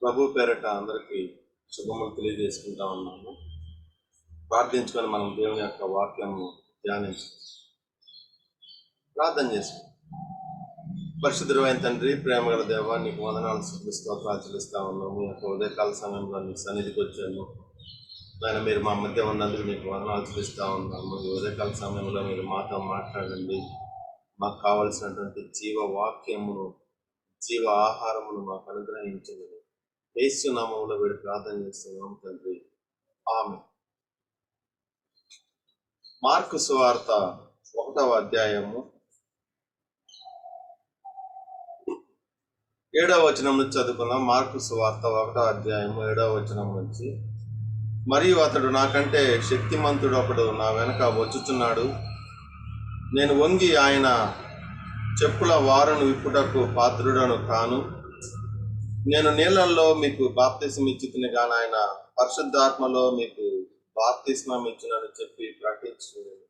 ప్రభు పేరట అందరికీ శుభములు తెలియజేసుకుంటా ఉన్నాము. ప్రార్థించుకొని మనం దేవుని యొక్క వాక్యము ధ్యానించుకుంటాం. ప్రార్థన చేసుకుంటాం. పరిశుద్ధుడైన తండ్రి, ప్రేమగల దేవా, నీకు వందనాలు స్తోత్రాలు చెల్లిస్తా ఉన్నాము. మీ యొక్క ఉదయకాల సమయంలో నీ సన్నిధికి వచ్చాము. ఆయన మీరు మా మధ్య ఉన్నందుకు నీకు వందనాలు చెల్లిస్తూ ఉన్నాము. ఈ ఉదయకాల సమయంలో మీరు మాతో మాట్లాడండి. మాకు కావలసినటువంటి జీవ వాక్యమును, జీవ ఆహారమును మాకు అనుగ్రహించండి. యేసు నామములో వీడు ప్రార్థన చేస్తున్నాం తండ్రి, ఆమేన్. మార్కు సువార్త 1వ అధ్యాయము 7వ వచనం నుంచి చదువుకున్నాం. మార్కు సువార్త 1వ అధ్యాయము 7వ వచనం నుంచి. మరియు అతడు నాకంటే శక్తిమంతుడు ఒకడు నా వెనక వచ్చుచున్నాడు. నేను వంగి ఆయన చెప్పుల వారును విప్పుటకు పాత్రుడను కాను. నేను నీళ్ళల్లో మీకు బాప్తిస్మం ఇచ్చుతుని కానీ ఆయన పరిశుద్ధాత్మలో మీకు బాప్తిస్మం ఇచ్చునని చెప్పి ప్రకటించుకున్నాను.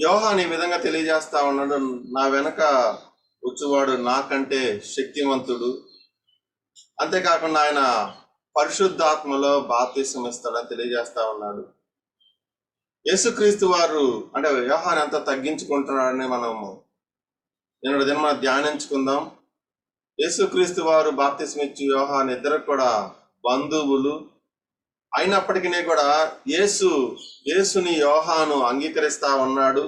యోహాను ఈ విధంగా తెలియజేస్తా ఉన్నాడు, నా వెనక వచ్చువాడు నాకంటే శక్తివంతుడు, అంతేకాకుండా ఆయన పరిశుద్ధాత్మలో బాప్తిస్మం ఇస్తాడని తెలియజేస్తా ఉన్నాడు. యేసుక్రీస్తు వారు అంటే యోహాను ఎంత తగ్గించుకుంటున్నాడని మనము నిన్నటి దినం ధ్యానించుకుందాం. యేసుక్రీస్తు వారు బాప్తిస్మం ఇచ్చి యోహాను ఇద్దరు కూడా బంధువులు అయినప్పటికీ కూడా యేసుని యోహాను అంగీకరిస్తా ఉన్నాడు.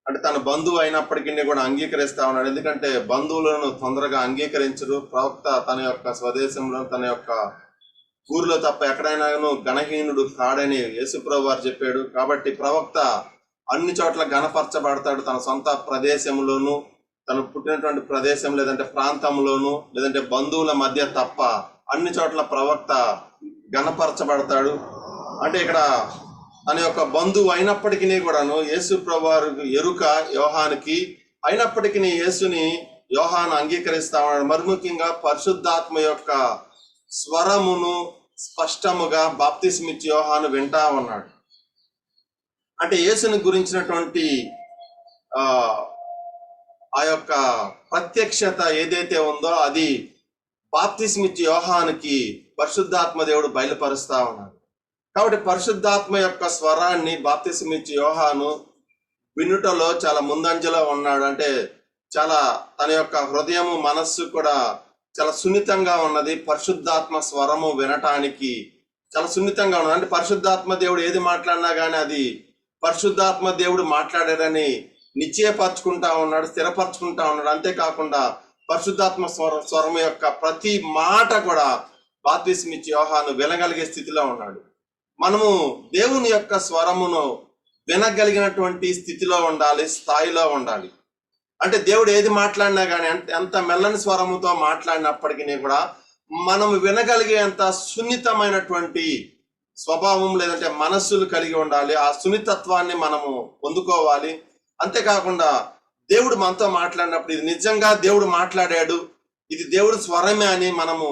అంటే తన బంధువు అయినప్పటికీ కూడా అంగీకరిస్తా ఉన్నాడు. ఎందుకంటే బంధువులను తొందరగా అంగీకరించరు. ప్రవక్త తన యొక్క స్వదేశంలో, తన యొక్క ఊరిలో తప్ప ఎక్కడైనాను ఘనహీనుడు కాడని యేసుప్రభు వారు చెప్పాడు. కాబట్టి ప్రవక్త అన్ని చోట్ల ఘనపరచబడతాడు. తన సొంత ప్రదేశంలోను, తను పుట్టినటువంటి ప్రదేశం లేదంటే ప్రాంతంలోను, లేదంటే బంధువుల మధ్య తప్ప అన్ని చోట్ల ప్రవక్త ఘనపరచబడతాడు. అంటే ఇక్కడ తన యొక్క బంధువు అయినప్పటికీ కూడాను యేసు ప్రభువారికి ఎరుక యోహానికి, అయినప్పటికీ యేసుని యోహాను అంగీకరిస్తా ఉన్నాడు. మరి ముఖ్యంగా పరిశుద్ధాత్మ యొక్క స్వరమును స్పష్టముగా బాప్తిస్మం ఇచ్చి యోహాను వింటా ఉన్నాడు. అంటే యేసుని గురించినటువంటి ఆ యొక్క ప్రత్యక్షత ఏదైతే ఉందో అది బాప్తిస్మం ఇచ్చి యోహానుకి పరిశుద్ధాత్మ దేవుడు బయలుపరుస్తా ఉన్నాడు. కాబట్టి పరిశుద్ధాత్మ యొక్క స్వరాన్ని బాప్తిస్మం ఇచ్చి యోహాను వినుటలో చాలా ముందంజలో ఉన్నాడు. అంటే చాలా తన యొక్క హృదయము, మనస్సు కూడా చాలా సున్నితంగా ఉన్నది. పరిశుద్ధాత్మ స్వరము వినటానికి చాలా సున్నితంగా ఉన్నది. అంటే పరిశుద్ధాత్మ దేవుడు ఏది మాట్లాడినా కానీ అది పరిశుద్ధాత్మ దేవుడు మాట్లాడారని నిశ్చయపరచుకుంటా ఉన్నాడు, స్థిరపరచుకుంటా ఉన్నాడు. అంతేకాకుండా పరిశుద్ధాత్మ స్వరం యొక్క ప్రతి మాట కూడా బాప్తిస్మం ఇచ్చి యోహాను వినగలిగే స్థితిలో ఉన్నాడు. మనము దేవుని యొక్క స్వరమును వినగలిగినటువంటి స్థితిలో ఉండాలి, స్థాయిలో ఉండాలి. అంటే దేవుడు ఏది మాట్లాడినా కానీ ఎంత మెల్లని స్వరముతో మాట్లాడినప్పటికీ కూడా మనం వినగలిగేంత సున్నితమైనటువంటి స్వభావం లేదంటే మనస్సులు కలిగి ఉండాలి. ఆ సున్నితత్వాన్ని మనము పొందుకోవాలి. అంతేకాకుండా దేవుడు మనతో మాట్లాడినప్పుడు ఇది నిజంగా దేవుడు మాట్లాడాడు, ఇది దేవుడు స్వరమే అని మనము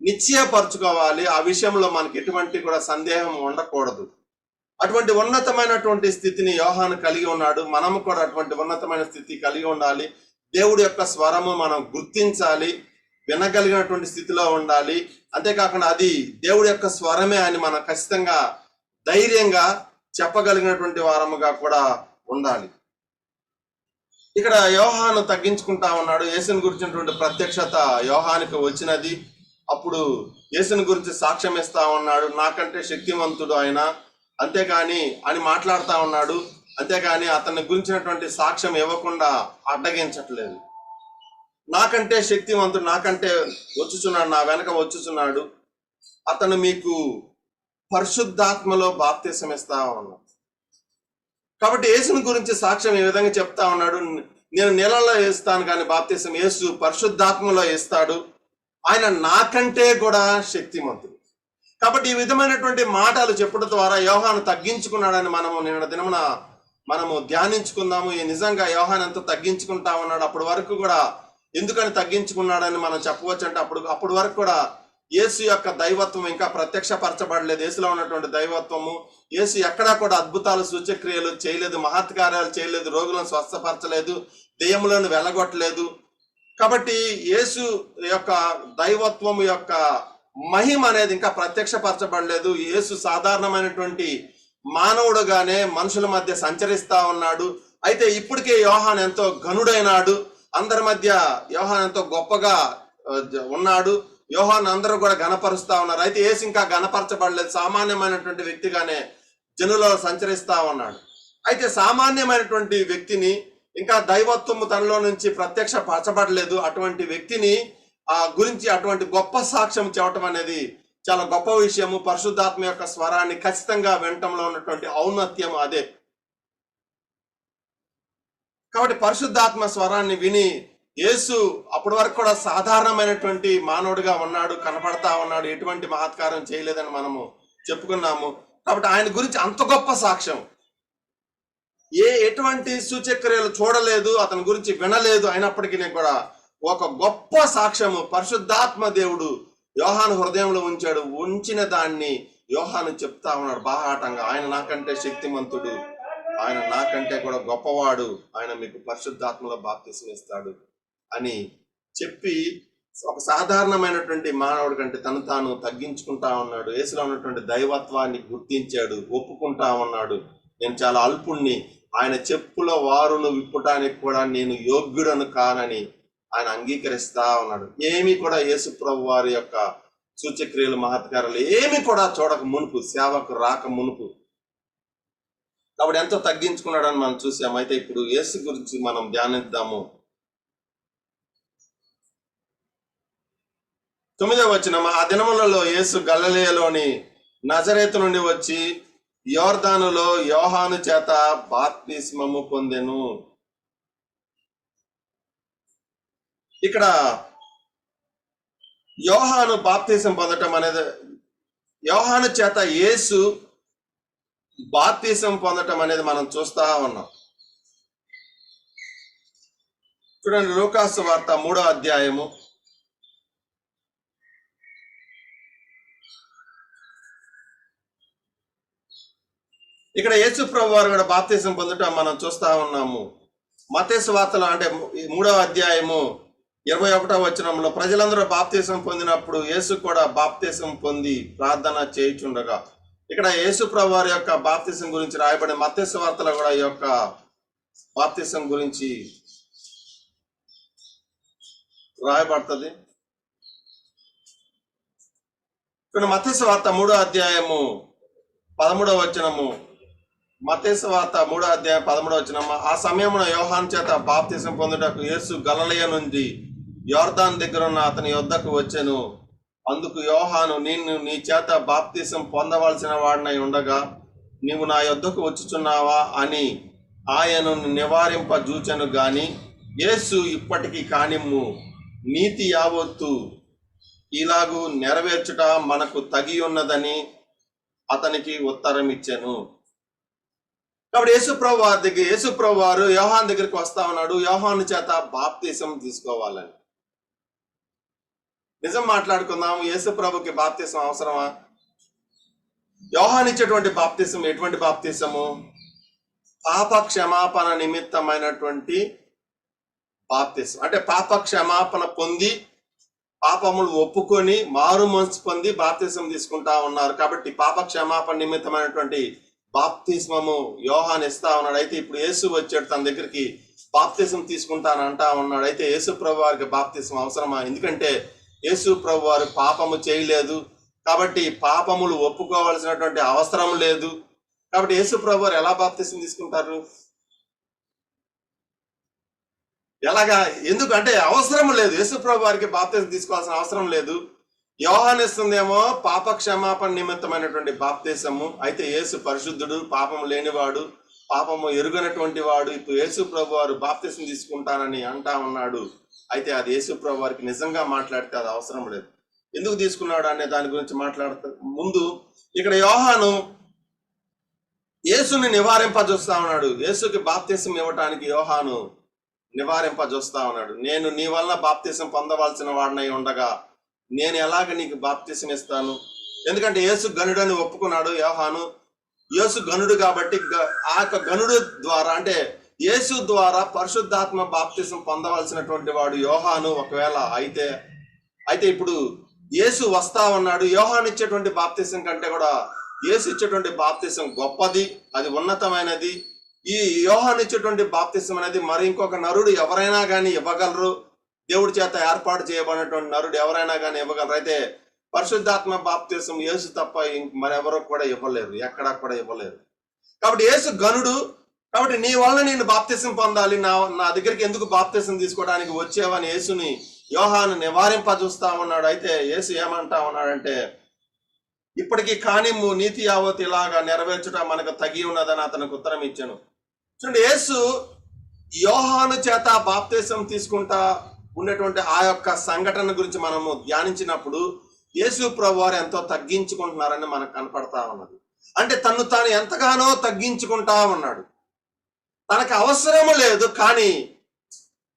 నిశ్చయపరచుకోవాలి. ఆ విషయంలో మనకి ఎటువంటి కూడా సందేహం ఉండకూడదు. అటువంటి ఉన్నతమైనటువంటి స్థితిని యోహాను కలిగి ఉన్నాడు. మనము కూడా అటువంటి ఉన్నతమైన స్థితి కలిగి ఉండాలి. దేవుడి యొక్క స్వరము మనం గుర్తించాలి, వినగలిగినటువంటి స్థితిలో ఉండాలి. అంతేకాకుండా అది దేవుడి యొక్క స్వరమే అని మనం ఖచ్చితంగా ధైర్యంగా చెప్పగలిగినటువంటి వారముగా కూడా ఉండాలి. ఇక్కడ యోహాను తగ్గించుకుంటా ఉన్నాడు. యేసుని గురించినటువంటి ప్రత్యక్షత యోహానికి వచ్చినది. అప్పుడు యేసుని గురించి సాక్ష్యం ఇస్తా ఉన్నాడు, నాకంటే శక్తివంతుడు ఆయన, అంతేకాని అని మాట్లాడుతూ ఉన్నాడు. అంతేకాని అతన్ని గురించినటువంటి సాక్ష్యం ఇవ్వకుండా అడ్డగించట్లేదు. నాకంటే శక్తివంతుడు, నాకంటే వచ్చుచున్నాడు, నా వెనక వచ్చుచున్నాడు, అతను మీకు పరిశుద్ధాత్మలో బాప్తిస్మం ఇస్తా ఉన్నాడు. కాబట్టి యేసుని గురించి సాక్ష్యం ఈ విధంగా చెప్తా ఉన్నాడు, నేను నీళ్ళలో ఇస్తాను కానీ బాప్తిస్మం యేసు పరిశుద్ధాత్మలో ఇస్తాడు, ఆయన నాకంటే కూడా శక్తిమంతుడు. కాబట్టి ఈ విధమైనటువంటి మాటలు చెప్పడం ద్వారా యోహాను తగ్గించుకున్నాడని మనము నిన్న దినమున మనము ధ్యానించుకుందాము. ఈ నిజంగా యోహాను ఎంత తగ్గించుకుంటా ఉన్నాడు, అప్పటి వరకు కూడా ఎందుకని తగ్గించుకున్నాడని మనం చెప్పవచ్చు. అంటే అప్పటి వరకు కూడా యేసు యొక్క దైవత్వం ఇంకా ప్రత్యక్షపరచబడలేదు. యేసులో ఉన్నటువంటి దైవత్వము, యేసు ఎక్కడా కూడా అద్భుతాలు, సూచక్రియలు చేయలేదు, మహత్కార్యాలు చేయలేదు, రోగులను స్వస్థపరచలేదు, దెయ్యములను వెళ్ళగొట్టలేదు. కాబట్టి యేసు యొక్క దైవత్వం యొక్క మహిమ అనేది ఇంకా ప్రత్యక్షపరచబడలేదు. యేసు సాధారణమైనటువంటి మానవుడుగానే మనుషుల మధ్య సంచరిస్తా ఉన్నాడు. అయితే ఇప్పటికే యోహాన్ ఎంతో ఘనుడైనాడు, అందరి మధ్య యోహాన్ ఎంతో గొప్పగా ఉన్నాడు. యోహాన్ అందరూ కూడా గణపరుస్తా ఉన్నారు. అయితే యేసు ఇంకా గణపరచబడలేదు, సామాన్యమైనటువంటి వ్యక్తిగానే జనులలో సంచరిస్తా ఉన్నాడు. అయితే సామాన్యమైనటువంటి వ్యక్తిని, ఇంకా దైవత్వము తనలో నుంచి ప్రత్యక్షపరచబడలేదు, అటువంటి వ్యక్తిని గురించి అటువంటి గొప్ప సాక్ష్యం చెప్పటం అనేది చాలా గొప్ప విషయము. పరిశుద్ధాత్మ యొక్క స్వరాన్ని ఖచ్చితంగా వినటంలో ఉన్నటువంటి ఔన్నత్యం అదే. కాబట్టి పరిశుద్ధాత్మ స్వరాన్ని విని యేసు అప్పటి వరకు కూడా సాధారణమైనటువంటి మానవుడిగా ఉన్నాడు, కనపడతా ఉన్నాడు, ఎటువంటి మహత్కారం చేయలేదని మనము చెప్పుకున్నాము. కాబట్టి ఆయన గురించి అంత గొప్ప సాక్ష్యం, ఎటువంటి సూచక్రియలు చూడలేదు, అతని గురించి వినలేదు, అయినప్పటికీ కూడా ఒక గొప్ప సాక్ష్యము పరిశుద్ధాత్మ దేవుడు యోహాను హృదయంలో ఉంచిన దాన్ని యోహాను చెప్తా ఉన్నాడు బాహాటంగా. ఆయన నాకంటే శక్తిమంతుడు, ఆయన నాకంటే కూడా గొప్పవాడు, ఆయన మీకు పరిశుద్ధాత్మలో బాప్తిసం ఇస్తాడు అని చెప్పి ఒక సాధారణమైనటువంటి మానవుడి కంటే తను తాను తగ్గించుకుంటా ఉన్నాడు. యేసులో ఉన్నటువంటి దైవత్వాన్ని గుర్తించాడు, ఒప్పుకుంటా ఉన్నాడు. నేను చాలా అల్పుణ్ణి, ఆయన చెప్పుల వారును విప్పటానికి కూడా నేను యోగ్యుడను కానని ఆయన అంగీకరిస్తా ఉన్నాడు. ఏమీ కూడా యేసు ప్రభు వారి యొక్క సూచక్రియలు, మహత్కారాలు ఏమి కూడా చూడక మునుపు, సేవకు రాక మునుపు కాబట్టి ఎంతో తగ్గించుకున్నాడని మనం చూసాం. అయితే ఇప్పుడు యేసు గురించి మనం ధ్యానిద్దాము. 9వ వచనం, ఆ దినములలో యేసు గలిలయలోని నజరేతు నుండి వచ్చి యోర్దానులో యోహాను చేత బాప్తిస్మము పొందెను. ఇక్కడ యోహాను బాప్తిసం పొందటం అనేది, యోహాను చేత యేసు బాప్తిసం పొందటం అనేది మనం చూస్తా ఉన్నాం. చూడండి, లూకాసు వార్త 3వ అధ్యాయము ఇక్కడ యేసు ప్రభు వారు కూడా బాప్తిసం పొందటం మనం చూస్తా ఉన్నాము. మత్తయి వార్తలో అంటే 3వ అధ్యాయము 21వ వచనంలో ప్రజలందరూ బాప్తిసం పొందినప్పుడు యేసు కూడా బాప్తిసం పొంది ప్రార్థన చేయుచుండగా, ఇక్కడ యేసు ప్రభు వారి యొక్క బాప్తిసం గురించి రాయబడిన మత్తయి వార్తలో కూడా ఈ యొక్క బాప్తిసం గురించి రాయబడుతుంది. ఇక్కడ మత్తయి వార్త 3వ అధ్యాయము 13వ వచనము, మత్తయి వార్త 3వ అధ్యాయం 13వ వచనము, ఆ సమయమున యోహాను చేత బాప్తిసం పొందుటకు యేసు గలిలయ నుండి యోర్దాను దగ్గర ఉన్న అతని యొద్దకు వచ్చెను. అందుకు యోహాను, నేను నీ చేత బాప్తిసం పొందవలసిన వాడినై ఉండగా నీవు నా యొద్దకు వచ్చుచున్నావా అని ఆయనను నివారింపజూచెను గాని, యేసు ఇప్పటికి కానిమ్ము, నీతి యావత్తు ఇలాగూ నెరవేర్చుట మనకు తగి ఉన్నదని అతనికి ఉత్తరం ఇచ్చెను. కాబట్టి యేసు ప్రభు వారు యోహాను దగ్గరికి వస్తా ఉన్నాడు, యోహాను చేత బాప్తిసం తీసుకోవాలని. నిజం మాట్లాడుకుందాం, యేసు ప్రభుకి బాప్తిసం అవసరమా? యోహాను ఇచ్చేటువంటి బాప్తిసం ఎటువంటి బాప్తిసము? పాప క్షమాపణ నిమిత్తమైనటువంటి బాప్తిసం. అంటే పాప క్షమాపణ పొంది, పాపములు ఒప్పుకొని, మారు మనసు పొంది బాప్తిసం తీసుకుంటా ఉన్నారు. కాబట్టి పాప క్షమాపణ నిమిత్తమైనటువంటి బాప్తిస్మము యోహాను ఇస్తా ఉన్నాడు. అయితే ఇప్పుడు యేసు వచ్చాడు, తన దగ్గరికి బాప్తిసం తీసుకుంటానంటా ఉన్నాడు. అయితే యేసు ప్రభు వారికి బాప్తిసం అవసరమా? ఎందుకంటే యేసు ప్రభు వారు పాపము చేయలేదు కాబట్టి పాపములు ఒప్పుకోవాల్సినటువంటి అవసరం లేదు. కాబట్టి యేసు ప్రభు వారు ఎలా బాప్తిసం తీసుకుంటారు? ఎలాగా? ఎందుకంటే అవసరం లేదు, యేసు ప్రభు వారికి బాప్తిసం తీసుకోవాల్సిన అవసరం లేదు. యోహాను ఇస్తుందేమో పాప క్షమాపణ నిమిత్తమైనటువంటి బాప్తిసము. అయితే యేసు పరిశుద్ధుడు, పాపము లేనివాడు, పాపము ఎరుగనటువంటి వాడు. ఇప్పుడు యేసు ప్రభు వారు బాప్తిసం తీసుకుంటానని అంటా ఉన్నాడు. అయితే అది యేసు ప్రభు వారికి నిజంగా మాట్లాడితే అది అవసరం లేదు. ఎందుకు తీసుకున్నాడు అనే దాని గురించి మాట్లాడుతూ ముందు ఇక్కడ యోహాను యేసుని నివారింపజూస్తా ఉన్నాడు. యేసుకి బాప్తిసం ఇవ్వటానికి యోహాను నివారింపజూస్తా ఉన్నాడు. నేను నీ వల్ల బాప్తిసం పొందవలసిన వాడినై ఉండగా నేను ఎలాగ నీకు బాప్తిసం ఇస్తాను? ఎందుకంటే యేసు గనుడని ఒప్పుకున్నాడు యోహాను. యేసు గనుడు కాబట్టి ఆ యొక్క గనుడు ద్వారా, అంటే యేసు ద్వారా పరిశుద్ధాత్మ బాప్తిసం పొందవలసినటువంటి వాడు యోహాను. ఒకవేళ అయితే ఇప్పుడు యేసు వస్తా ఉన్నాడు. యోహాను ఇచ్చేటువంటి బాప్తిసం కంటే కూడా యేసు ఇచ్చేటువంటి బాప్తిసం గొప్పది, అది ఉన్నతమైనది. ఈ యోహాను ఇచ్చేటువంటి బాప్తిసం అనేది మరి ఇంకొక నరుడు ఎవరైనా కానీ ఇవ్వగలరు. దేవుడి చేత ఏర్పాటు చేయబడినటువంటి నరుడు ఎవరైనా కానీ ఇవ్వగలరు. అయితే పరిశుద్ధాత్మ బాప్తిసం యేసు తప్ప మరెవరో కూడా ఇవ్వలేరు, ఎక్కడా కూడా ఇవ్వలేరు. కాబట్టి యేసు గనుడు. కాబట్టి నీ వల్ల నేను బాప్తిసం పొందాలి, నా దగ్గరికి ఎందుకు బాప్తిసం తీసుకోవడానికి వచ్చేవని యేసుని యోహాను నివారింపజూస్తా ఉన్నాడు. అయితే యేసు ఏమంటా ఉన్నాడంటే, ఇప్పటికీ కానిమ్ము, నీతి యావత్ ఇలాగా నెరవేర్చుట మనకు తగి ఉన్నదని అతనికి ఉత్తరం ఇచ్చాను. చూడండి, యేసు యోహాను చేత బాప్తిసం తీసుకుంటా ఉండేటువంటి ఆ యొక్క సంఘటన గురించి మనము ధ్యానించినప్పుడు యేసు ప్రభు వారు ఎంతో తగ్గించుకుంటున్నారని మనకు కనపడతా ఉన్నది. అంటే తను తాను ఎంతగానో తగ్గించుకుంటా ఉన్నాడు. తనకు అవసరము లేదు, కానీ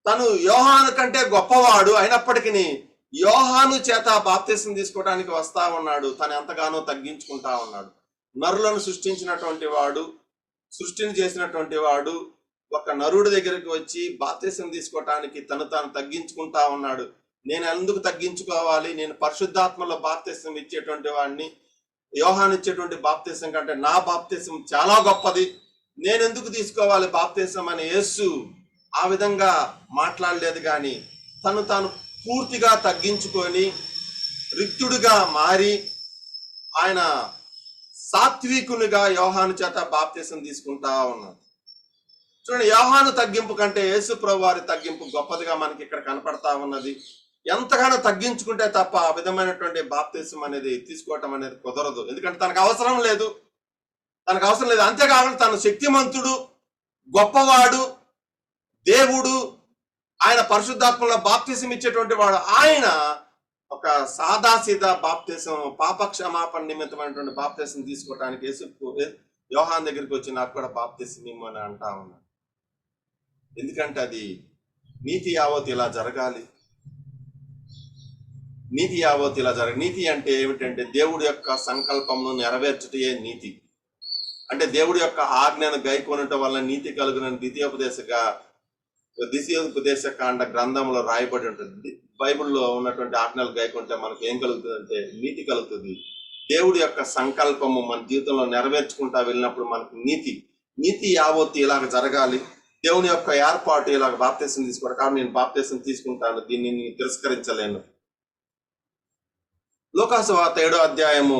తను యోహాను కంటే గొప్పవాడు అయినప్పటికీ యోహాను చేత బాప్తిసం తీసుకోవడానికి వస్తా ఉన్నాడు. తను ఎంతగానో తగ్గించుకుంటా ఉన్నాడు. నరులను సృష్టించినటువంటి వాడు, సృష్టిని చేసినటువంటి వాడు ఒక నరుడి దగ్గరికి వచ్చి బాప్తిసం తీసుకోవటానికి తను తాను తగ్గించుకుంటా ఉన్నాడు. నేను ఎందుకు తగ్గించుకోవాలి? నేను పరిశుద్ధాత్మలో బాప్తిసం ఇచ్చేటువంటి వాడిని. యోహాను ఇచ్చేటువంటి బాప్తిసం కంటే నా బాప్తిసం చాలా గొప్పది, నేను ఎందుకు తీసుకోవాలి బాప్తిసం అని యేసు ఆ విధంగా మాట్లాడలేదు. కానీ తను తాను పూర్తిగా తగ్గించుకొని రిక్తుడుగా మారి ఆయన సాత్వికునిగా యోహాను చేత బాప్తిసం తీసుకుంటా ఉన్నాడు. చూడండి, యోహాను తగ్గింపు కంటే యేసు ప్రభు వారి తగ్గింపు గొప్పదిగా మనకి ఇక్కడ కనపడతా ఉన్నది. ఎంతగానో తగ్గించుకుంటే తప్ప ఆ విధమైనటువంటి బాప్తిసం అనేది తీసుకోవటం అనేది కుదరదు. ఎందుకంటే తనకు అవసరం లేదు. అంతేకాకుండా తను శక్తిమంతుడు, గొప్పవాడు, దేవుడు, ఆయన పరిశుద్ధాత్మలో బాప్తిసం ఇచ్చేటువంటి వాడు. ఆయన ఒక సాదాసీదా బాప్తిసం, పాపక్షమాపణ నిమిత్తమైనటువంటి బాప్తిసం తీసుకోవటానికి యోహాను దగ్గరికి వచ్చి నాకు కూడా బాప్తిసం ఇమ్మని అంటా ఉన్నాడు. ఎందుకంటే అది నీతి యావత్ ఇలా జరగాలి. నీతి అంటే ఏమిటంటే దేవుడి యొక్క సంకల్పమును నెరవేర్చుటే నీతి. అంటే దేవుడి యొక్క ఆజ్ఞను గైకొనటం వల్ల నీతి కలుగునని ద్వితీయోపదేశ కాండ గ్రంథంలో రాయబడి ఉంటుంది. బైబిల్లో ఉన్నటువంటి ఆజ్ఞలు గైకొంటే మనకు ఏం కలుగుతుంది అంటే నీతి కలుగుతుంది. దేవుడి యొక్క సంకల్పము మన జీవితంలో నెరవేర్చుకుంటా వెళ్ళినప్పుడు మనకు నీతి యావత్తు ఇలాగ జరగాలి. దేవుని యొక్క ఏర్పాటు ఇలాగ బాప్తిసం తీసుకోవడం. కాబట్టి నేను బాప్తిసం తీసుకుంటాను, దీన్ని తిరస్కరించలేను. లూకాసు వార్త 7వ అధ్యాయము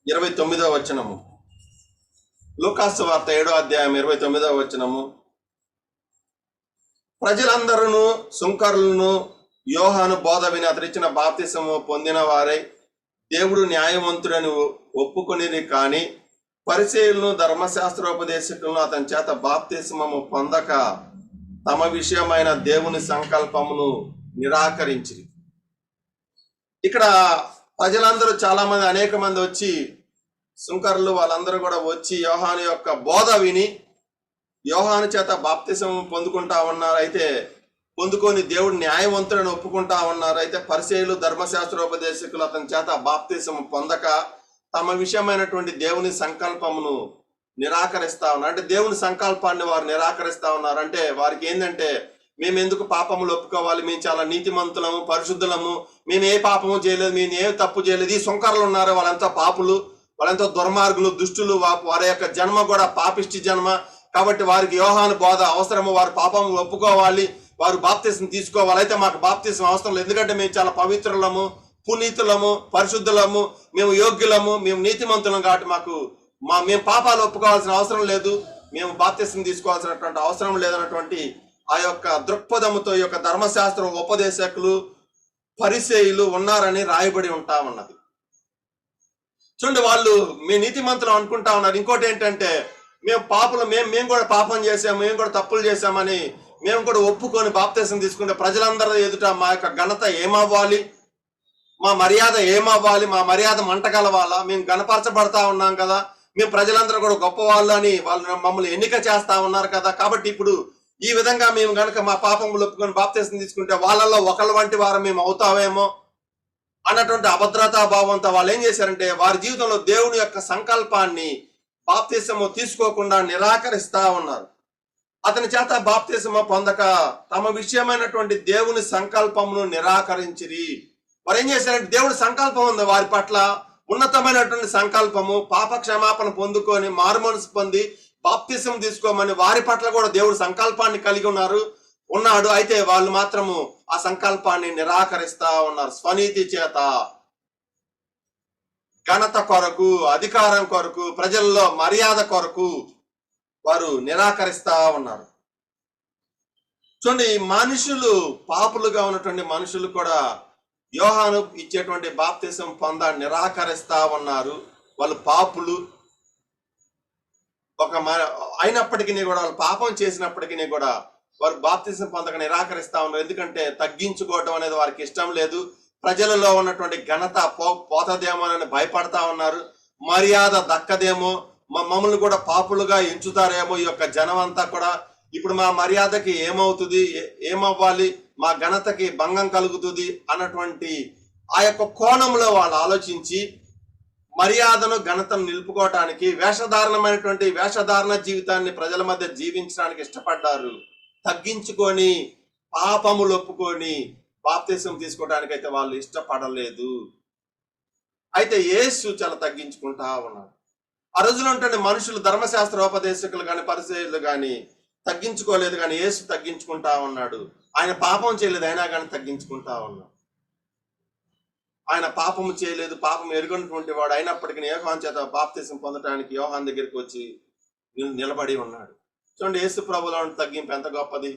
29వ వచనము. లూకాసు వార్త 7వ అధ్యాయం 29వ వచనము. ప్రజలందరూ సుంకరులను యోహాను బోధ విని అతడిచ్చిన బాప్తిసము పొందిన వారై దేవుడు న్యాయవంతుడని ఒప్పుకొనిరి. కానీ పరిసయ్యులను ధర్మశాస్త్రోపదేశకులను అతని చేత బాప్తిసమము పొందక తమ విషయమైన దేవుని సంకల్పమును నిరాకరించిరి. ఇక్కడ ప్రజలందరూ చాలా మంది, అనేక మంది వచ్చి, సుంకరులు వాళ్ళందరూ కూడా వచ్చి యోహాను యొక్క బోధ విని యోహాను చేత బాప్తిసం పొందుకుంటా ఉన్నారు. అయితే పొందుకొని దేవుడు న్యాయవంతుడని ఒప్పుకుంటా ఉన్నారు. అయితే పరిసయ్యులు ధర్మశాస్త్రోపదేశకులు అతని చేత బాప్తిసం పొందక తమ విషయమైనటువంటి దేవుని సంకల్పమును నిరాకరిస్తా ఉన్నారు. అంటే దేవుని సంకల్పాన్ని వారు నిరాకరిస్తా ఉన్నారు. అంటే వారికి ఏంటంటే, మేము ఎందుకు పాపములు ఒప్పుకోవాలి, మేము చాలా నీతిమంతులము, పరిశుద్ధులము, మేము ఏ పాపము చేయలేదు, మేము ఏ తప్పు చేయలేదు. ఈ సుంకరులు ఉన్నారు, వాళ్ళంతా పాపులు, వాళ్ళంతా దుర్మార్గులు, దుష్టులు, వారి యొక్క జన్మ కూడా పాపిష్టి జన్మ. కాబట్టి వారికి యోహాను బోధ అవసరము, వారు పాపములు ఒప్పుకోవాలి, వారు బాప్తిసం తీసుకోవాలి. అయితే మాకు బాప్తిసం అవసరం లేదు, ఎందుకంటే మేము చాలా పవిత్రులము, పునీతులము, పరిశుద్ధులము, మేము యోగ్యులము, మేము నీతిమంతులం. కాబట్టి మేము పాపాలు ఒప్పుకోవాల్సిన అవసరం లేదు, మేము బాప్తిసం తీసుకోవాల్సినటువంటి అవసరం లేదన్నటువంటి ఆ యొక్క దృక్పథముతో ఈ యొక్క ధర్మశాస్త్ర ఉపదేశకులు, పరిసయ్యులు ఉన్నారని రాయబడి ఉంటా ఉన్నది. చూడండి, వాళ్ళు మీ నీతిమంతులు అనుకుంటా ఉన్నారు. ఇంకోటి ఏంటంటే, మేము పాపులు, మేము కూడా పాపం చేసాము, మేము కూడా తప్పులు చేశామని మేము కూడా ఒప్పుకొని బాప్తిసం తీసుకుంటే ప్రజలందరూ ఎదుట మా యొక్క ఘనత ఏమవ్వాలి, మా మర్యాద ఏమవ్వాలి, మా మర్యాద మంటగలవాలా, మేము గణపరచబడతా ఉన్నాం కదా, మేము ప్రజలందరూ కూడా గొప్పవాళ్ళు అని వాళ్ళు మమ్మల్ని ఎన్నిక చేస్తా ఉన్నారు కదా. కాబట్టి ఇప్పుడు ఈ విధంగా మేము కనుక మా పాపములు ఒప్పుకొని బాప్తిసం తీసుకుంటే వాళ్ళల్లో ఒకళ్ళ వంటి వారు మేము అవుతావేమో అన్నటువంటి అభద్రతా భావంతో వాళ్ళు ఏం చేశారంటే, వారి జీవితంలో దేవుని యొక్క సంకల్పాన్ని బాప్తిసము తీసుకోకుండా నిరాకరిస్తా ఉన్నారు. అతని చేత బాప్తిస్మ పొందక తమ విషయమైనటువంటి దేవుని సంకల్పమును నిరాకరించిరి. వారు ఏం చేశారంటే, దేవుడి సంకల్పం ఉంది వారి పట్ల, ఉన్నతమైనటువంటి సంకల్పము, పాప క్షమాపణ పొందుకొని మారుమనసు పొంది బాప్తిసం తీసుకోమని వారి పట్ల కూడా దేవుడు సంకల్పాన్ని కలిగి ఉన్నాడు. అయితే వాళ్ళు మాత్రము ఆ సంకల్పాన్ని నిరాకరిస్తా ఉన్నారు. స్వనీతి చేత, ఘనత కొరకు, అధికారం కొరకు, ప్రజల్లో మర్యాద కొరకు వారు నిరాకరిస్తా ఉన్నారు. చూడండి, మనుషులు, పాపులుగా ఉన్నటువంటి మనుషులు కూడా యోహాను ఇచ్చేటువంటి బాప్తిసం నిరాకరిస్తా ఉన్నారు. వాళ్ళు పాపులు అయినప్పటికీ కూడా, వాళ్ళు పాపం చేసినప్పటికీ కూడా వారు బాప్తిసం పొందక నిరాకరిస్తా ఉన్నారు. ఎందుకంటే తగ్గించుకోవటం అనేది వారికి ఇష్టం లేదు. ప్రజలలో ఉన్నటువంటి ఘనత పోతదేమో అని భయపడతా ఉన్నారు. మర్యాద దక్కదేమో, మమ్మల్ని కూడా పాపులుగా ఎంచుతారేమో ఈ యొక్క జనం అంతా కూడా. ఇప్పుడు మా మర్యాదకి ఏమవుతుంది, ఏమవ్వాలి, మా ఘనతకి భంగం కలుగుతుంది అన్నటువంటి ఆ యొక్క కోణంలో వాళ్ళు ఆలోచించి మర్యాదను, ఘనతను నిలుపుకోవటానికి వేషధారణ జీవితాన్ని ప్రజల మధ్య జీవించడానికి ఇష్టపడ్డారు. తగ్గించుకొని పాపములు ఒప్పుకొని బాప్తిసం తీసుకోవడానికి అయితే వాళ్ళు ఇష్టపడలేదు. అయితే యేసు చాలా తగ్గించుకుంటా ఉన్నారు. ఆ రోజులో ఉంటే మనుషులు, ధర్మశాస్త్రోపదేశకులు కానీ పరిసయ్యులు కానీ తగ్గించుకోలేదు, కానీ యేసు తగ్గించుకుంటా ఉన్నాడు. ఆయన పాపం చేయలేదు, అయినా కానీ తగ్గించుకుంటా ఉన్నాడు. ఆయన పాపము చేయలేదు, పాపం ఎరుగనటువంటి వాడు అయినప్పటికీ యోహాను చేత బాప్తిసం పొందడానికి యోహాను దగ్గరికి వచ్చి నిలబడి ఉన్నాడు. చూడండి, యేసు ప్రభువులో తగ్గింపు ఎంత గొప్పది.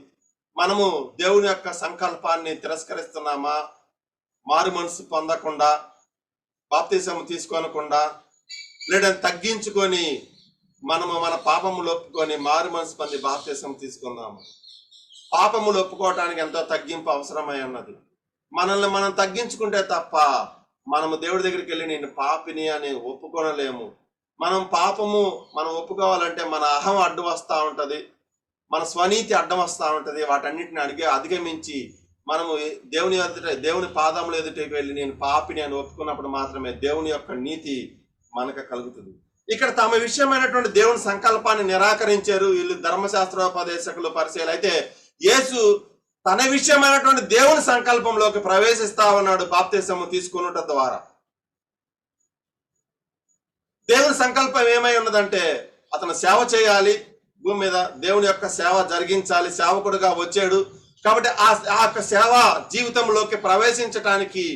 మనము దేవుని యొక్క సంకల్పాన్ని తిరస్కరిస్తున్నామా? మారు మనసు పొందకుండా, బాప్తిసం తీసుకోనకుండా, లేదా తగ్గించుకొని మనము మన పాపములు ఒప్పుకొని మారు మనసు పొంది బాప్తిసం తీసుకుందాము. పాపములు ఒప్పుకోవటానికి ఎంతో తగ్గింపు అవసరమై ఉన్నది. మనల్ని మనం తగ్గించుకుంటే తప్ప మనము దేవుడి దగ్గరికి వెళ్ళి నేను పాపిని అని ఒప్పుకోనలేము. మనం ఒప్పుకోవాలంటే మన అహం అడ్డు వస్తూ ఉంటుంది, మన స్వనీతి అడ్డం వస్తూ ఉంటుంది. వాటన్నిటిని అధిగమించి మనము దేవుని పాదముల ఎదుటికి వెళ్ళి నేను పాపిని అని ఒప్పుకున్నప్పుడు మాత్రమే దేవుని యొక్క నీతి మనకు కలుగుతుంది. ఇక్కడ తమ విషయమైనటువంటి దేవుని సంకల్పాన్ని నిరాకరించారు వీళ్ళు, ధర్మశాస్త్రోపదేశకులు, పరిచయాలు. అయితే యేసు తన విషయమైనటువంటి దేవుని సంకల్పంలోకి ప్రవేశిస్తా ఉన్నాడు బాప్తిసము తీసుకున్నట ద్వారా. దేవుని సంకల్పం ఏమై ఉన్నదంటే అతను సేవ చేయాలి, భూమి మీద దేవుని యొక్క సేవ జరిగించాలి, సేవకుడుగా వచ్చాడు. కాబట్టి ఆ యొక్క సేవ జీవితంలోకి ప్రవేశించటానికి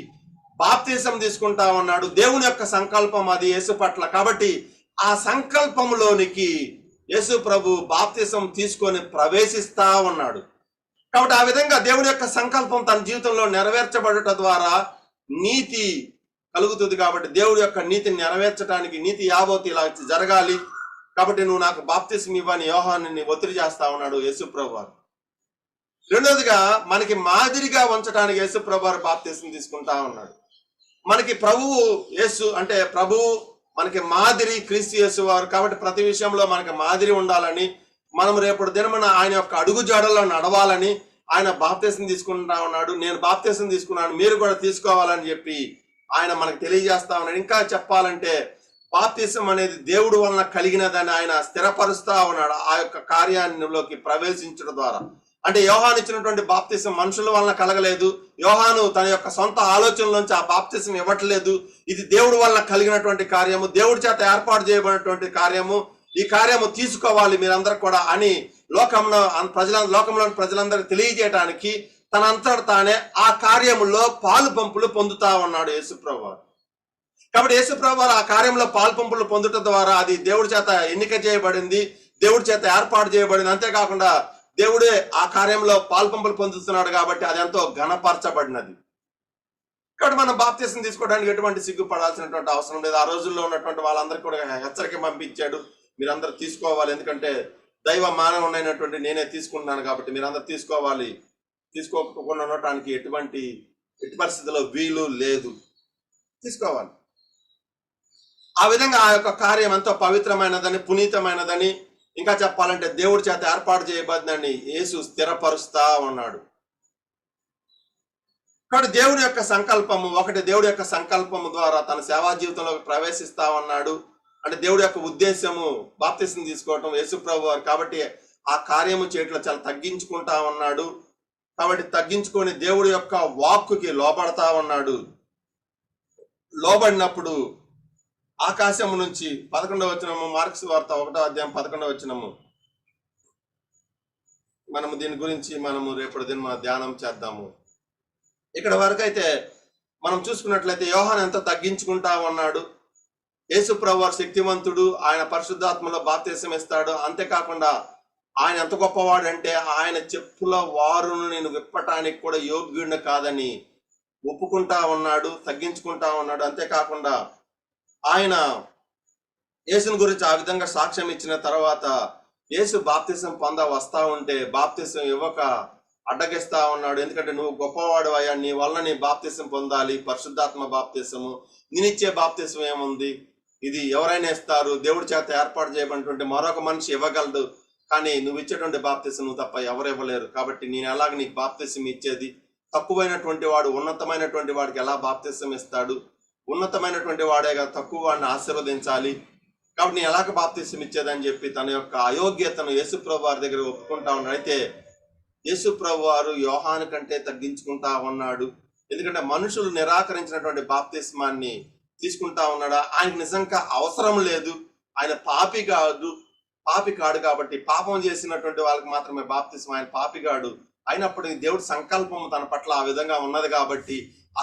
బాప్తిసం తీసుకుంటా ఉన్నాడు. దేవుని యొక్క సంకల్పం అది యేసు పట్ల. కాబట్టి ఆ సంకల్పంలోనికి యేసు ప్రభు బాప్తిసం తీసుకొని ప్రవేశిస్తా ఉన్నాడు. కాబట్టి ఆ విధంగా దేవుని యొక్క సంకల్పం తన జీవితంలో నెరవేర్చబడట ద్వారా నీతి కలుగుతుంది. కాబట్టి దేవుడి యొక్క నీతిని నెరవేర్చడానికి, నీతి యావత్తు ఇలా జరగాలి, కాబట్టి నువ్వు నాకు బాప్తిసం ఇవ్వని యోహానుని ఒత్తిడి చేస్తా ఉన్నాడు యేసు ప్రభువారు. రెండోదిగా మనకి మాదిరిగా ఉంచడానికి యేసు ప్రభువారు బాప్తిసం తీసుకుంటా ఉన్నాడు. మనకి ప్రభువు యేసు అంటే ప్రభువు మనకి మాదిరి క్రీస్తు యేసు వారు. కాబట్టి ప్రతి విషయంలో మనకి మాదిరి ఉండాలని, మనం రేపటి దినమున ఆయన యొక్క అడుగు జాడల్లో నడవాలని ఆయన బాప్తిసం తీసుకుంటా ఉన్నాడు. నేను బాప్తిసం తీసుకున్నాను, మీరు కూడా తీసుకోవాలని చెప్పి ఆయన మనకు తెలియజేస్తా ఉన్నాడు. ఇంకా చెప్పాలంటే బాప్తిసం అనేది దేవుడు వలన కలిగినదని ఆయన స్థిరపరుస్తా ఉన్నాడు ఆ యొక్క కార్యాన్నిలోకి ప్రవేశించడం ద్వారా. అంటే యోహాను ఇచ్చినటువంటి బాప్తిసం మనుషుల వలన కలగలేదు. యోహాను తన యొక్క సొంత ఆలోచనలోంచి ఆ బాప్తిసం ఇవ్వట్లేదు. ఇది దేవుడి వలన కలిగినటువంటి కార్యము, దేవుడి చేత ఏర్పాటు చేయబడినటువంటి కార్యము. ఈ కార్యము తీసుకోవాలి మీరందరూ కూడా అని లోకంలోని ప్రజలందరూ తెలియజేయడానికి తనంతట తానే ఆ కార్యములో పాలు పంపులు పొందుతా ఉన్నాడు యేసుప్రభు. కాబట్టి యేసుప్రభు ఆ కార్యంలో పాలు పంపులు పొందుట ద్వారా అది దేవుడి చేత ఎన్నిక చేయబడింది, దేవుడి చేత ఏర్పాటు చేయబడింది. అంతేకాకుండా దేవుడే ఆ కార్యంలో పాలు పంపులు పొందుతున్నాడు కాబట్టి అది ఎంతో ఘనపరచబడినది. కాబట్టి మనం బాప్తిసం తీసుకోవడానికి ఎటువంటి సిగ్గుపడాల్సినటువంటి అవసరం లేదు. ఆ రోజుల్లో ఉన్నటువంటి వాళ్ళందరికీ కూడా హెచ్చరిక పంపించాడు, మీరందరూ తీసుకోవాలి, ఎందుకంటే దైవ మానవుడైనటువంటి నేనే తీసుకుంటున్నాను కాబట్టి మీరందరూ తీసుకోవాలి, తీసుకోకుండా ఉండటానికి ఎట్టి పరిస్థితుల్లో వీలు లేదు, తీసుకోవాలి. ఆ విధంగా ఆ యొక్క కార్యం ఎంతో పవిత్రమైనదని, పునీతమైనదని, ఇంకా చెప్పాలంటే దేవుడి చేత ఏర్పాటు చేయబడిందని యేసు స్థిరపరుస్తా ఉన్నాడు. కాబట్టి దేవుడి యొక్క సంకల్పము దేవుడి యొక్క సంకల్పము ద్వారా తన సేవా జీవితంలోకి ప్రవేశిస్తా ఉన్నాడు. అంటే దేవుడి యొక్క ఉద్దేశము బాప్తిసం తీసుకోవటం యేసు ప్రభు వారు. కాబట్టి ఆ కార్యము చేయట్లో చాలా తగ్గించుకుంటా ఉన్నాడు. కాబట్టి తగ్గించుకొని దేవుడి యొక్క వాక్కుకి లోబడతా ఉన్నాడు. లోబడినప్పుడు ఆకాశము నుంచి 11వ వచనము, మార్క్స్ వార్త 1వ అధ్యాయం 11వ వచనము, మనము దీని గురించి మనము రేపటి దిన మన ధ్యానం చేద్దాము. ఇక్కడ వరకు అయితే మనం చూసుకున్నట్లయితే యోహాను ఎంత తగ్గించుకుంటా ఉన్నాడు. యేసు ప్రభువారు శక్తివంతుడు, ఆయన పరిశుద్ధాత్మలో బాప్తిసం ఇస్తాడు. అంతేకాకుండా ఆయన ఎంత గొప్పవాడు అంటే ఆయన చెప్పుల వారును నేను విప్పటానికి కూడా యోగ్యుడిని కాదని ఒప్పుకుంటా ఉన్నాడు, తగ్గించుకుంటా ఉన్నాడు. అంతేకాకుండా ఆయన యేసుని గురించి ఆ విధంగా సాక్ష్యం ఇచ్చిన తర్వాత యేసు బాప్తిసం వస్తా ఉంటే బాప్తిసం ఇవ్వక అడ్డగిస్తా ఉన్నాడు. ఎందుకంటే నువ్వు గొప్పవాడు అయ్యా, నీ వల్ల నీ బాప్తిసం పొందాలి, పరిశుద్ధాత్మ బాప్తిసము. నేనిచ్చే బాప్తిసం ఏముంది, ఇది ఎవరైనా ఇస్తారు, దేవుడి చేత ఏర్పాటు చేయబడినటువంటి మరొక మనిషి ఇవ్వగలడు, కానీ నువ్వు ఇచ్చేటువంటి బాప్తిసం నువ్వు తప్ప ఎవరు ఇవ్వలేరు. కాబట్టి నేను ఎలాగ నీకు బాప్తిసం ఇచ్చేది? తక్కువైనటువంటి వాడు ఉన్నతమైనటువంటి వాడికి ఎలా బాప్తిసం ఇస్తాడు? ఉన్నతమైనటువంటి వాడేగా తక్కువ వాడిని ఆశీర్వదించాలి. కాబట్టి నేను ఎలాగ బాప్తిసం ఇచ్చేదని చెప్పి తన యొక్క అయోగ్యతను యేసుప్రభు వారి దగ్గర ఒప్పుకుంటా ఉన్నాడు. అయితే యేసుప్రభు వారు యోహాను కంటే తగ్గించుకుంటా ఉన్నాడు. ఎందుకంటే మనుషులు నిరాకరించినటువంటి బాప్తిస్మాన్ని తీసుకుంటా ఉన్నాడు. ఆయనకు నిజంగా అవసరం లేదు, ఆయన పాపికాడు కాబట్టి పాపం చేసినటువంటి వాళ్ళకి మాత్రమే బాప్తిస్మం. ఆయన పాపిగాడు అయినప్పటికీ దేవుడి సంకల్పం తన పట్ల ఆ విధంగా ఉన్నది కాబట్టి ఆ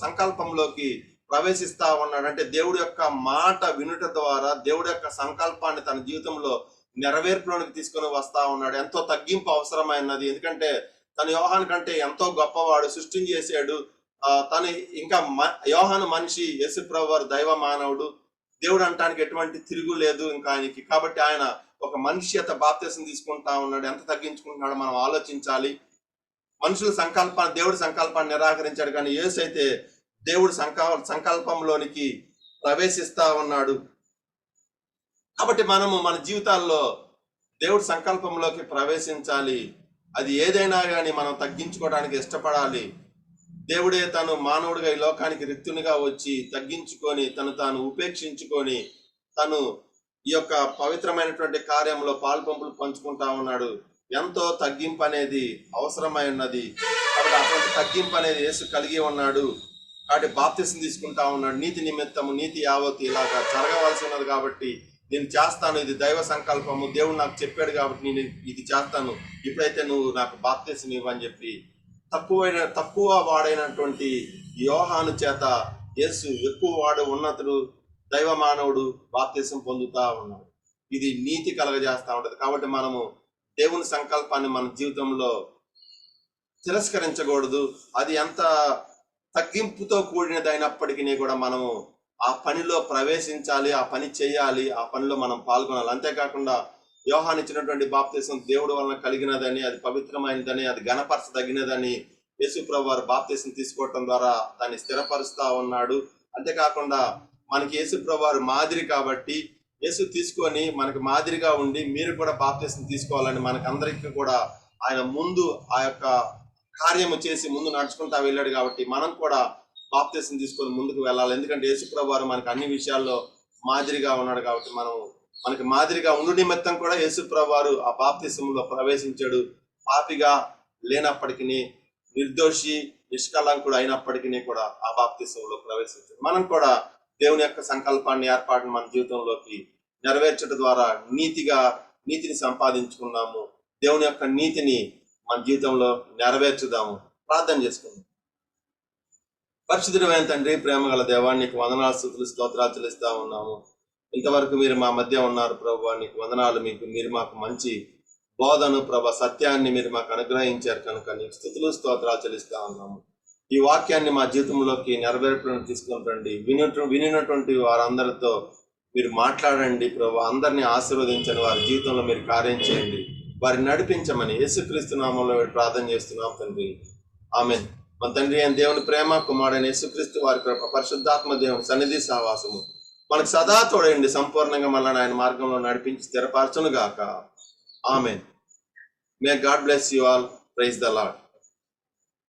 సంకల్పంలోకి ప్రవేశిస్తా ఉన్నాడు. అంటే దేవుడి యొక్క మాట వినుట ద్వారా దేవుడి యొక్క సంకల్పాన్ని తన జీవితంలో నెరవేర్పులోనికి తీసుకొని వస్తా ఉన్నాడు. ఎంతో తగ్గింపు అవసరమైనది. ఎందుకంటే తను యోహాను కంటే ఎంతో గొప్పవాడు, సృష్టిని చేశాడు. తను ఇంకా యోహాను మనిషి, యేసుప్రభు వారు దైవ మానవుడు, దేవుడు అంటానికి ఎటువంటి తిరుగు లేదు ఇంకా ఆయనకి. కాబట్టి ఆయన ఒక మనిషియత బాప్తిసం తీసుకుంటా ఉన్నాడు. ఎంత తగ్గించుకుంటున్నాడో మనం ఆలోచించాలి. మనుషుల దేవుడి సంకల్పాన్ని నిరాకరించాడు, కానీ యేసు అయితే దేవుడి సంకల్పంలోనికి ప్రవేశిస్తా ఉన్నాడు. కాబట్టి మనము మన జీవితాల్లో దేవుడి సంకల్పంలోకి ప్రవేశించాలి. అది ఏదైనా కానీ మనం తగ్గించుకోవడానికి ఇష్టపడాలి. దేవుడే తను మానవుడిగా ఈ లోకానికి రిక్తునిగా వచ్చి తగ్గించుకొని తాను ఉపేక్షించుకొని తను ఈ యొక్క పవిత్రమైనటువంటి కార్యంలో పాల్పంపులు పంచుకుంటా ఉన్నాడు. ఎంతో తగ్గింపు అనేది అవసరమై ఉన్నది. కాబట్టి అటువంటి తగ్గింపు అనేది యేసు కలిగి ఉన్నాడు. కాబట్టి బాప్తిసం తీసుకుంటా ఉన్నాడు. నీతి నిమిత్తము నీతి యావత్తు ఇలాగా జరగవలసి ఉన్నది. కాబట్టి నేను చేస్తాను, ఇది దైవ సంకల్పము, దేవుడు నాకు చెప్పాడు కాబట్టి నేను ఇది చేస్తాను, ఇప్పుడైతే నువ్వు నాకు బాప్తిసం ఇవ్వని చెప్పి తక్కువ వాడైనటువంటి యోహాను చేత యేసు ఎక్కువ వాడు, ఉన్నతుడు, దైవ మానవుడు బాప్తిసం పొందుతా ఉన్నాడు. ఇది నీతి కలగజేస్తా ఉంటది. కాబట్టి మనము దేవుని సంకల్పాన్ని మన జీవితంలో తిరస్కరించకూడదు. అది ఎంత తగ్గింపుతో కూడినది అయినప్పటికీ కూడా మనము ఆ పనిలో ప్రవేశించాలి, ఆ పని చేయాలి, ఆ పనిలో మనం పాల్గొనాలి. అంతేకాకుండా యోహాను ఇచ్చినటువంటి బాప్తిసం దేవుడి వలన కలిగినదని, అది పవిత్రమైనదని, అది ఘనపరచదగినదని యేసుప్రభు వారు బాప్తిసం తీసుకోవటం ద్వారా దాన్ని స్థిరపరుస్తా ఉన్నాడు. అంతేకాకుండా మనకి యేసుప్రభు వారు మాదిరి కాబట్టి యేసు తీసుకొని మనకు మాదిరిగా ఉండి మీరు కూడా బాప్తిసం తీసుకోవాలని మనకందరికీ కూడా ఆయన ముందు ఆ యొక్క కార్యము చేసి ముందు నడుచుకుంటా వెళ్ళాడు. కాబట్టి మనం కూడా బాప్తిసం తీసుకొని ముందుకు వెళ్ళాలి. ఎందుకంటే యేసుప్రభు వారు మనకు అన్ని విషయాల్లో మాదిరిగా ఉన్నాడు. కాబట్టి మనకి మాదిరిగా ఉండు నిమిత్తం కూడా యేసుప్రభు వారు ఆ బాప్తిసంలో ప్రవేశించాడు. పాపిగా లేనప్పటికీ, నిర్దోషి నిష్కలంకుడు అయినప్పటికీ కూడా ఆ బాప్తిసంలో ప్రవేశించాడు. మనం కూడా దేవుని యొక్క సంకల్పాన్ని, ఏర్పాటును మన జీవితంలోకి నెరవేర్చడం ద్వారా నీతిని సంపాదించుకున్నాము. దేవుని యొక్క నీతిని మన జీవితంలో నెరవేర్చుదాము. ప్రార్థన చేసుకుందాం. పరిశుద్ధుడైన తండ్రి, ప్రేమగల దేవా, నీకు వందనాలు, స్తుతులు, స్తోత్రాలు చెల్లిస్తా ఉన్నాము. ఇంతవరకు మీరు మా మధ్య ఉన్నారు ప్రభువా, నీకు వందనాలు. మీరు మాకు మంచి బోధను ప్రభా, సత్యాన్ని మీరు మాకు అనుగ్రహించారు కనుక నీకు స్తుతులు, స్తోత్రాలు చెల్లిస్తా ఉన్నాము. ఈ వాక్యాన్ని మా జీవితంలోకి నెరవేర్పులను తీసుకొని రండి. వినినటువంటి వారందరితో మీరు మాట్లాడండి ప్రభా. అందరినీ ఆశీర్వదించండి, వారి జీవితంలో మీరు కార్యం చేయండి, వారిని నడిపించమని యేసుక్రీస్తు నామంలో ప్రార్థన చేస్తున్నాం తండ్రి. ఆమేన్. మన తండ్రి అయిన దేవుని ప్రేమ, కుమారుడైన యేసుక్రీస్తు వారి కృప, పరిశుద్ధాత్మ దేవుని సన్నిధి సహవాసము మనకు సదా తోడండి. సంపూర్ణంగా మళ్ళీ ఆయన మార్గంలో నడిపించి స్థిరపరచును గాక. ఆమేన్. May God bless you all. Praise the lord.